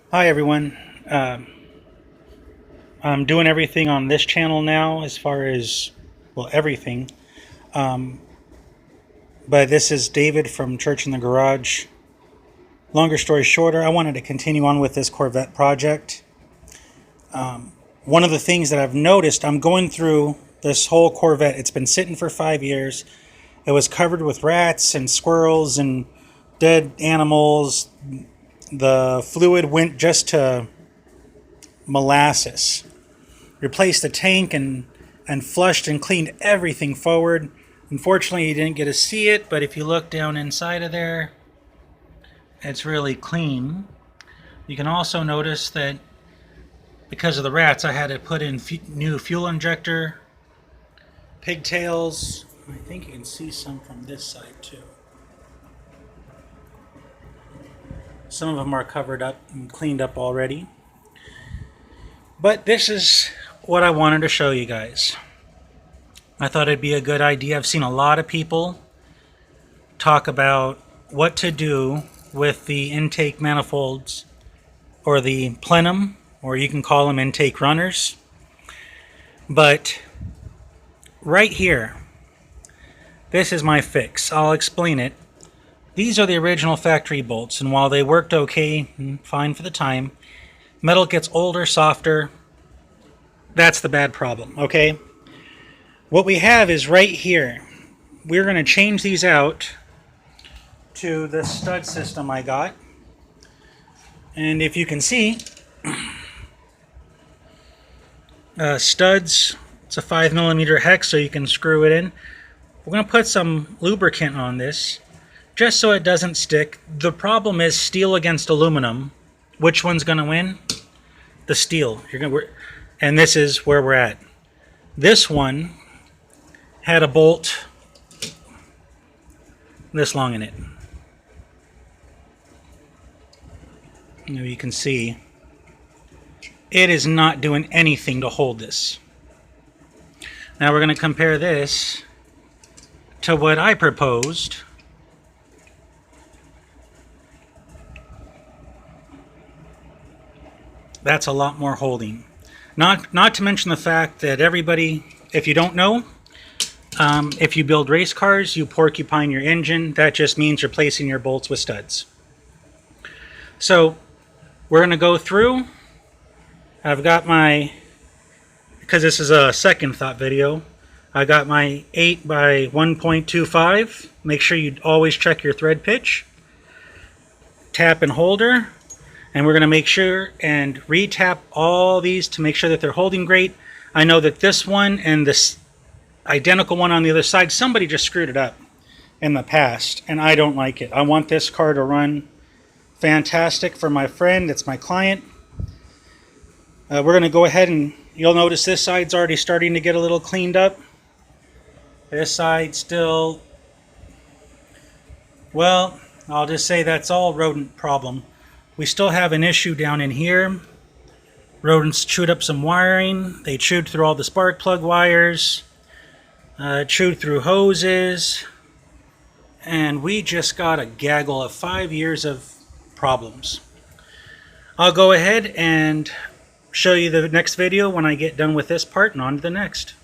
Hi everyone. I'm doing everything on this channel now as far as, well, everything. Um, but this is David from Church in the Garage. Longer story shorter, I wanted to continue on with this Corvette project. One of the things that I've noticed, I'm going through this whole Corvette. It's been sitting for 5 years. It was covered with rats and squirrels and dead animals. The fluid went just to molasses. Replaced the tank and flushed and cleaned everything forward. Unfortunately, you didn't get to see it, but if you look down inside of there, it's really clean. You can also notice that because of the rats, I had to put in new fuel injector, pigtails. I think you can see some from this side too. Some of them are covered up and cleaned up already. But this is what I wanted to show you guys. I thought it'd be a good idea. I've seen a lot of people talk about what to do with the intake manifolds, or the plenum, or you can call them intake runners. But right here, this is my fix. I'll explain it. These are the original factory bolts, and while they worked okay, fine for the time, metal gets older, softer. That's the bad problem, okay? What we have is right here. We're going to change these out to the stud system I got. And if you can see, studs, it's a 5mm hex, so you can screw it in. We're going to put some lubricant on this just so it doesn't stick. The problem is steel against aluminum. Which one's going to win? The steel. And this is where we're at. This one had a bolt this long in it. You can see it is not doing anything to hold this. Now we're going to compare this to what I proposed. That's a lot more holding. Not to mention the fact that everybody, if you don't know, if you build race cars, you porcupine your engine. That just means you're placing your bolts with studs. So we're going to go through. I've got my, because this is a second thought video, I got my 8 by 1.25. Make sure you always check your thread pitch. Tap and holder. And we're going to make sure and re-tap all these to make sure that they're holding great. I know that this one and this identical one on the other side, somebody just screwed it up in the past, and I don't like it. I want this car to run fantastic for my friend. It's my client. We're going to go ahead and you'll notice this side's already starting to get a little cleaned up. This side still, well, I'll just say that's all rodent problem. We still have an issue down in here. Rodents chewed up some wiring. They chewed through all the spark plug wires, chewed through hoses, and we just got a gaggle of 5 years of problems. I'll go ahead and show you the next video when I get done with this part and on to the next.